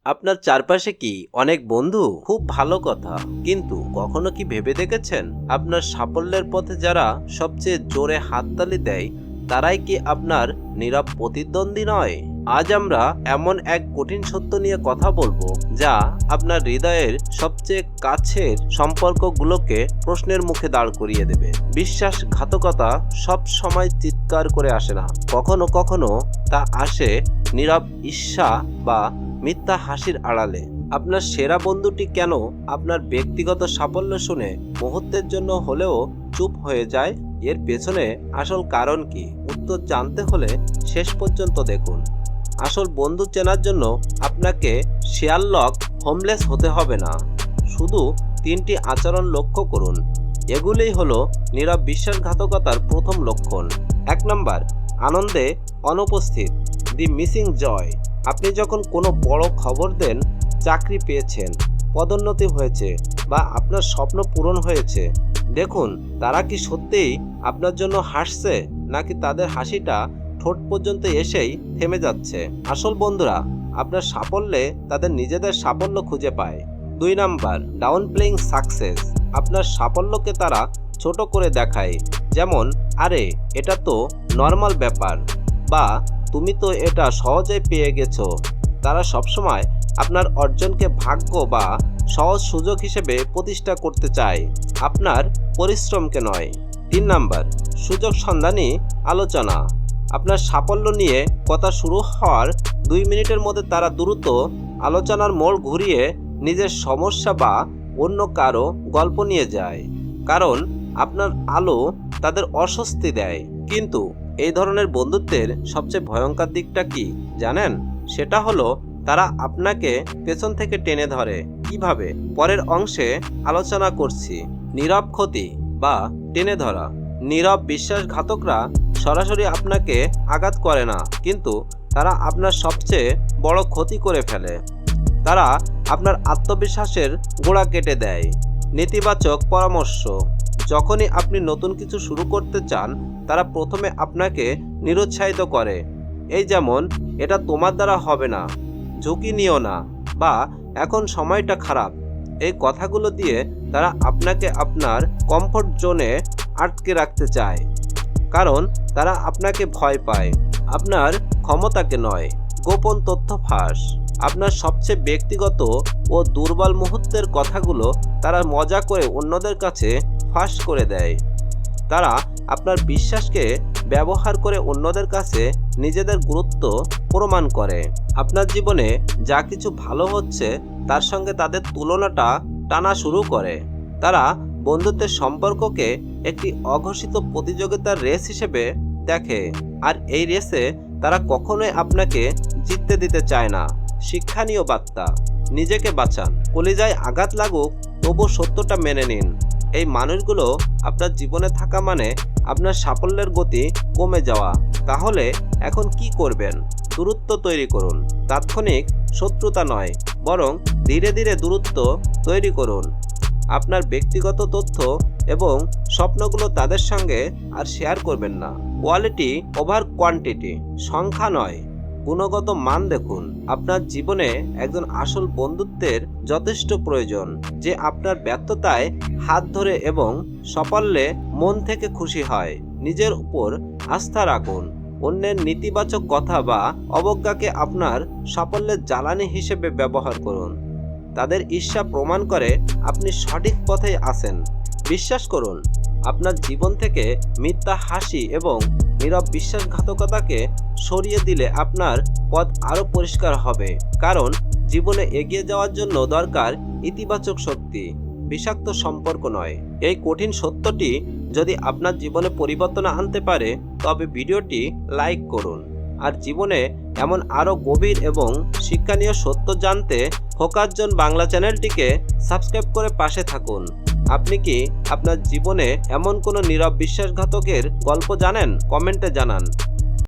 আপনার চারপাশে কি অনেক বন্ধু? খুব ভালো কথা, কিন্তু কখনো কি ভেবে দেখেছেন আপনার সাফল্যের পথে যারা সবচেয়ে জোরে হাততালি দেয় তারাই কি আপনার নীরব প্রতিদ্বন্দ্বী নয়? আজ আমরা এমন এক কঠিন সত্য নিয়ে কথা বলবো যা আপনার হৃদয়ের সবচেয়ে কাছের সম্পর্কগুলোকে প্রশ্নের মুখে দাঁড় করিয়ে দেবে। বিশ্বাসঘাতকতা সব সময় চিৎকার করে আসে না, কখনো কখনো তা আসে নীরব ঈর্ষা বা মিথ্যা হাসির আড়ালে। আপনার সেরা বন্ধুটি কেন আপনার ব্যক্তিগত সাফল্য শুনে মুহূর্তের জন্য হলেও চুপ হয়ে যায়? এর পেছনে আসল কারণ কি? উত্তর জানতে হলে শেষ পর্যন্ত দেখুন। আসল বন্ধু চেনার জন্য আপনাকে শেয়ারলক হোমলেস হতে হবে না, শুধু 3টি আচরণ লক্ষ্য করুন। এগুলোই হলো নীরব বিশ্বাসঘাতকতার প্রথম লক্ষণ। 1 নম্বর, আনন্দে অনুপস্থিত, দি মিসিং জয়। আপনি যখন কোনো বড় খবর দেন, চাকরি পেয়েছেন, পদোন্নতি হয়েছে বা আপনার স্বপ্ন পূরণ হয়েছে, দেখুন তারা কি সত্যিই আপনার জন্য হাসছে, নাকি তাদের হাসিটা ঠোঁট পর্যন্ত এসেই থেমে যাচ্ছে। আসল বন্ধুরা আপনার সাফল্যে তাদের নিজেদের সাফল্য খুঁজে পায়। 2 নাম্বার, ডাউন প্লেইং সাকসেস। আপনার সাফল্যকে তারা ছোট করে দেখায়, যেমন আরে এটা তো নর্মাল ব্যাপার, বা তুমি তো এটা সহজেই পেয়ে গেছো। তারা সবসময় আপনার অর্জনকে ভাগ্য বা সহজ সুযোগ হিসেবে প্রতিষ্ঠা করতে চায়, আপনার পরিশ্রমকে নয়। 3 নাম্বার, সুযোগ সন্ধানী আলোচনা। আপনার সাফল্য নিয়ে কথা শুরু হওয়ার 2 মিনিটের মধ্যে তারা দ্রুত আলোচনার মোড় ঘুরিয়ে নিজের সমস্যা বা অন্য কারো গল্প নিয়ে যায়, কারণ আপনার আলো তাদের অস্বস্তি দেয়। কিন্তু এই ধরনের বন্ধুত্বের সবচেয়ে ভয়ঙ্কর দিকটা কি জানেন? সেটা হলো তারা আপনাকে পেছন থেকে টেনে ধরে। কিভাবে? পরের অংশে আলোচনা করছি। নীরব ক্ষতি বা টেনে ধরা। নীরব বিশ্বাসঘাতকরা সরাসরি আপনাকে আঘাত করে না, কিন্তু তারা আপনার সবচেয়ে বড় ক্ষতি করে ফেলে। তারা আপনার আত্মবিশ্বাসের গোড়া কেটে দেয়। নেতিবাচক পরামর্শ। যখনই আপনি নতুন কিছু শুরু করতে চান, তারা প্রথমে আপনাকে নিরুৎসাহিত করে। এই যেমন, এটা তোমার দ্বারা হবে না, ঝুঁকি নিও না, বা এখন সময়টা খারাপ। এই কথাগুলো দিয়ে তারা আপনাকে আপনার কমফোর্ট জোনে আটকে রাখতে চায়, কারণ তারা আপনাকে ভয় পায়, আপনার ক্ষমতাকে নয়। গোপন তথ্য ফাঁস। আপনার সবচেয়ে ব্যক্তিগত ও দুর্বল মুহূর্তের কথাগুলো তারা মজা করে অন্যদের কাছে ফাঁস করে দেয়। তারা আপনার বিশ্বাসকে ব্যবহার করে অন্যদের কাছে নিজেদের গুরুত্ব প্রমাণ করে। আপনার জীবনে যা কিছু ভালো হচ্ছে তার সঙ্গে তাদের তুলনাটা টানা শুরু করে। তারা বন্ধুত্বের সম্পর্ককে একটি অঘোষিত প্রতিযোগিতার রেস হিসেবে দেখে, আর এই রেসে তারা কখনোই আপনাকে জিততে দিতে চায় না। শিক্ষণীয় বার্তা। নিজেকে বাঁচান। কলিজায় আঘাত লাগুক, তবু সত্যটা মেনে নিন। এই মানুষগুলো আপনার জীবনে থাকা মানে আপনার সাফল্যের গতি কমে যাওয়া। তাহলে এখন কি করবেন? দূরত্ব তৈরি করুন। তাৎক্ষণিক শত্রুতা নয়, বরং ধীরে ধীরে দূরত্ব তৈরি করুন। আপনার ব্যক্তিগত তথ্য এবং স্বপ্নগুলো তাদের সঙ্গে আর শেয়ার করবেন না। Quality over quantity. সংখ্যা নয়, গুণগত মান দেখুন। আপনার জীবনে একজন আসল বন্ধুত্বের যথেষ্ট প্রয়োজন, যে আপনার ব্যর্থতায় হাত ধরে এবং সাফল্যে মন থেকে খুশি হয়। নিজের উপর আস্থা রাখুন। অন্যের নেতিবাচক কথা বা অবজ্ঞাকে আপনার সাফল্যের জ্বালানি হিসেবে ব্যবহার করুন। তাদের ঈর্ষা প্রমাণ করে আপনি সঠিক পথেই আছেন। বিশ্বাস করুন, আপনার জীবন থেকে মিথ্যা হাসি এবং নীরব বিশ্বাসঘাতকতাকে সরিয়ে দিলে আপনার পথ আরও পরিষ্কার হবে, কারণ জীবনে এগিয়ে যাওয়ার জন্য দরকার ইতিবাচক শক্তি, বিষাক্ত সম্পর্ক নয়। এই কঠিন সত্যটি যদি আপনার জীবনে পরিবর্তন আনতে পারে, তবে ভিডিওটি লাইক করুন। আর জীবনে এমন আরও গভীর এবং শিক্ষণীয় সত্য জানতে ফোকাস জোন বাংলা চ্যানেলটিকে সাবস্ক্রাইব করে পাশে থাকুন। আপনি কি আপনার জীবনে এমন কোনো নীরব বিশ্বাসঘাতকের গল্প জানেন? কমেন্টে জানান।